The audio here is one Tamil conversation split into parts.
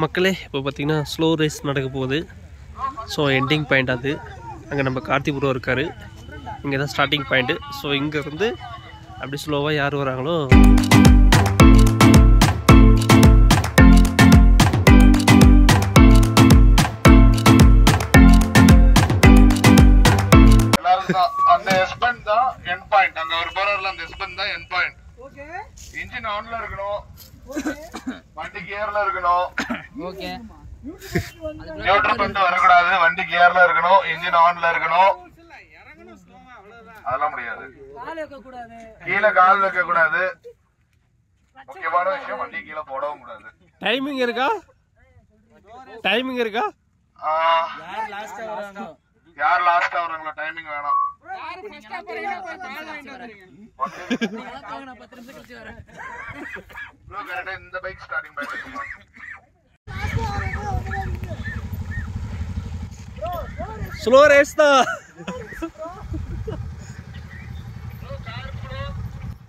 மக்களே இப்போ பார்த்தீங்கன்னா ஸ்லோ ரேஸ் நடக்க போகுது. ஸோ எண்டிங் பாயிண்ட் அது. அங்கே நம்ம கார்த்தி ப்ரோ இருக்கார். இங்கே தான் ஸ்டார்டிங் பாயிண்ட்டு. ஸோ இங்கேருந்து அப்படி ஸ்லோவாக யார் வராங்களோ அந்த எஸ்பென் தான் எண்ட் பாயிண்ட். அங்க ஒரு போறர்ல அந்த எஸ்பென் தான் எண்ட் பாயிண்ட். ஓகே, இன்ஜின் ஆன்ல இருக்கணும். ஓகே, வண்டி கியர்ல இருக்கணும். ஓகே, நியூட்ரல் பந்து வர கூடாது. வண்டி கியர்ல இருக்கணும், இன்ஜின் ஆன்ல இருக்கணும். இறங்கணும் ஸ்லோவா, அவ்வளவுதான். அதெல்லாம் முடியாது. கால் வைக்க கூடாது, கீழ கால் வைக்க கூடாது. முக்கியமான விஷயம், வண்டி கீழ போடவும் கூடாது. டைமிங் இருக்கா? டைமிங் இருக்கா? யார் லாஸ்டா வராங்களோ டைமிங் வேணாம். இந்த bike starting point. Slow race தான்.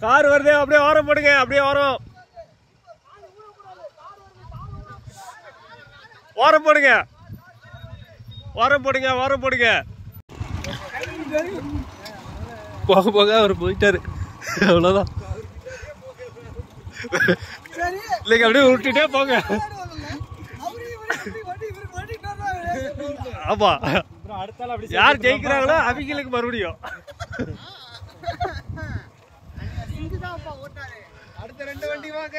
கார் வருது, அப்படியே ஓரம் போடுங்க. அப்படியே ஓரம் ஓரம் போடுங்க. ஓரம் போடுங்க, ஓரம் போடுங்க. போக போக அவர் போயிட்டாரு. அவ்வளோதான். இல்லைங்க, அப்படியே விட்டுட்டே போங்க. ஆமா, யார் ஜெயிக்கிறாங்களோ அவங்களுக்கு மறுபடியும். அடுத்த 2 வண்டி வாங்க.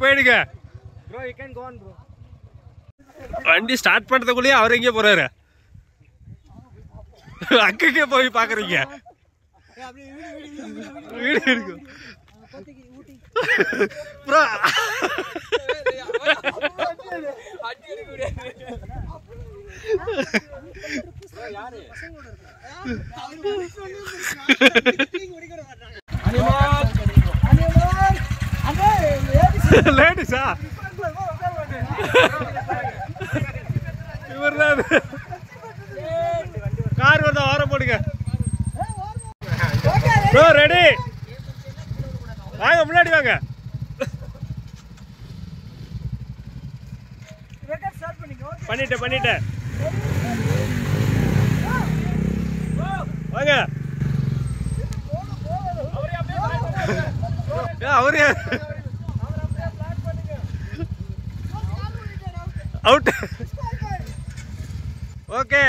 போயிடுங்க. வண்டி ஸ்டார்ட் பண்றதுக்குள்ளேயே அவர் எங்கே போறாரு? அக்கே போய் பாக்குறீங்க. வீடு இருக்கு ப்ரோ. லேடிஸா? இவர் தான். கார் வந்தா ஓரம் போடுங்க. Bro ready? வாங்க, முன்னாடி வாங்க. பண்ணிட்டேன். வாங்க. அவரே அவுட். ஓகே,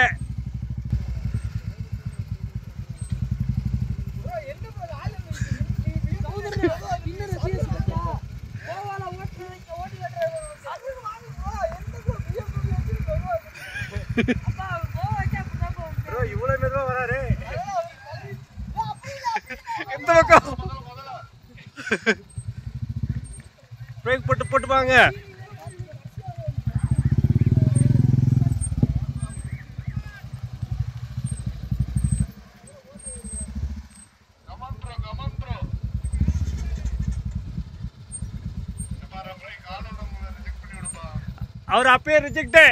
இவ்வளவு மெதுவா வராரு. எந்த பக்கம் பிரேக் போட்டு வாங்க. அவர் அப்பயே ரிஜெக்ட்.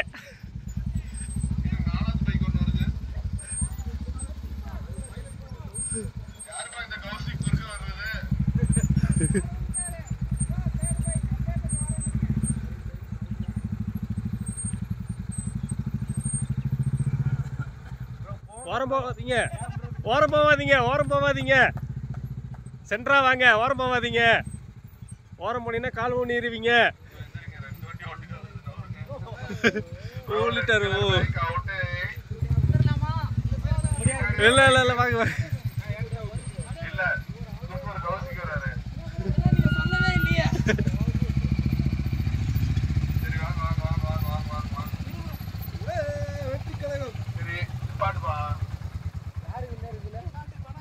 ஓரம் போவாதீங்க. சென்ட்ரா வாங்க. ஓரம் போவாதீங்க. ஓரம் போனீங்கன்னா கால் ஊனிடுவீங்க. இல்ல வாங்க.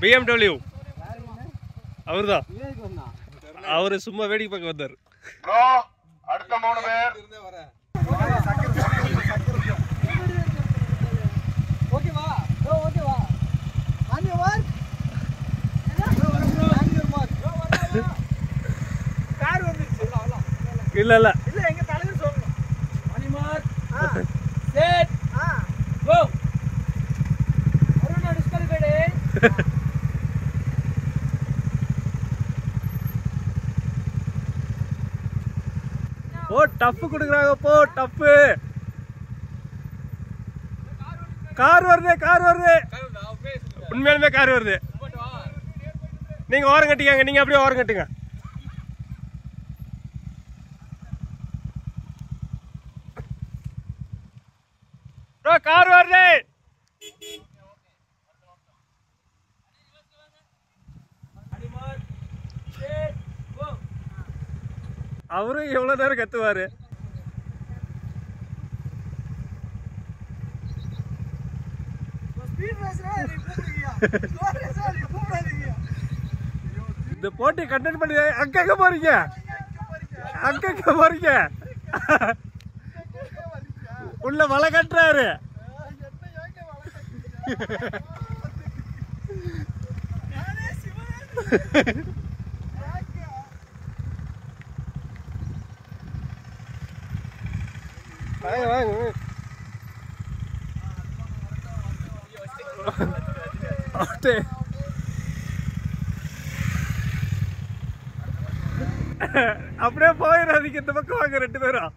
BMW அவர்தான். அவரு சும்மா வேடிக்கை பார்க்க வந்தார். அடுத்த 3 பேர். ஓகேவா? இல்ல எங்க தலைவர் சொல்லணும். ஓ டஃப் கொடுக்குறாங்க போ டஃப். கார் வருது கார் வருது, உண்மையாலுமே கார் வருது. நீங்க ஓரம் கட்டிக்காங்க, நீங்க அப்படியே ஓரம் கட்டுங்க. கார் வருது. அவரும் எவ்வளவு நேரம் கத்துவாரு. இந்த போட்டி கண்டெக்ட் பண்ணி அங்க போறீங்க, அங்க போறீங்க. உள்ள வலை கட்டுறாரு. வாங்க வாங்க. அப்படியே போயிடாதீங்க, இந்த பக்கம் வாங்க 2 பேரும்.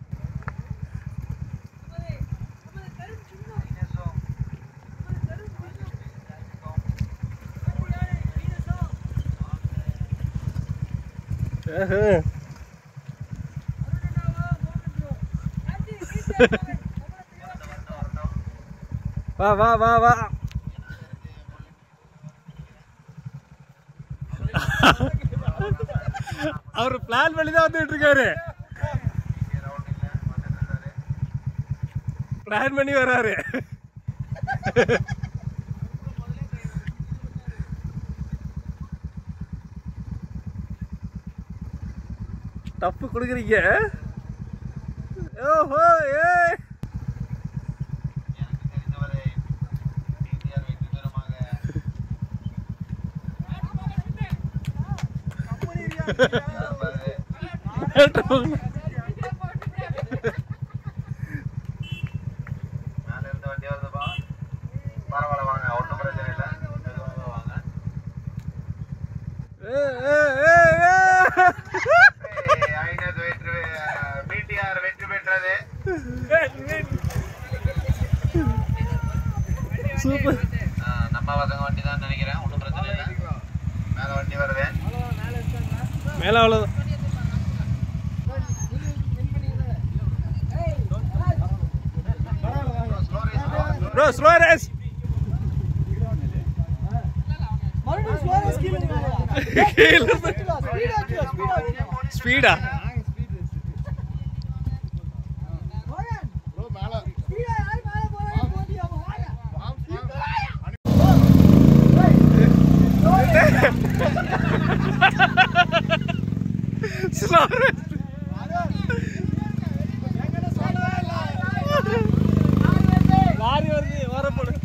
வா வா வா வா. அவரு பிளான் பண்ணி தான் வந்துட்டு இருக்காரு, பிளான் பண்ணி வர்றாரு. டப்பு கொடுக்குறீங்க. ஓஹோ ஏ சூப்பர். நம்ம பசங்க வண்டி தான் நினைக்கிறேன், ஒன்றும் பிரச்சனை இல்லை. மேல வண்டி வருது, மேல அவ்வளோதான். Bro slow race. Speedo slow race. Lorry வருது, வரப்போடு.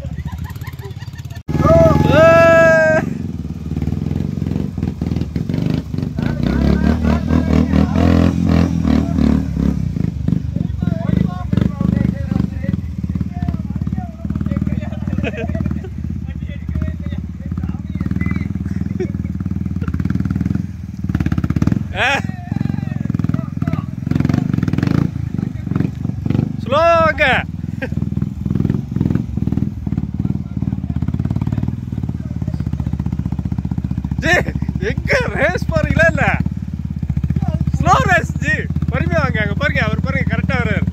ஸ்லோங்க. ஜி எங்க ரேஸ் போறீங்களா? இல்ல ஸ்லோ ரேஸ் ஜி, பொறுமையா வாங்க. அங்க பாருங்க, அவர் பாருங்க கரெக்டா வர்றாரு.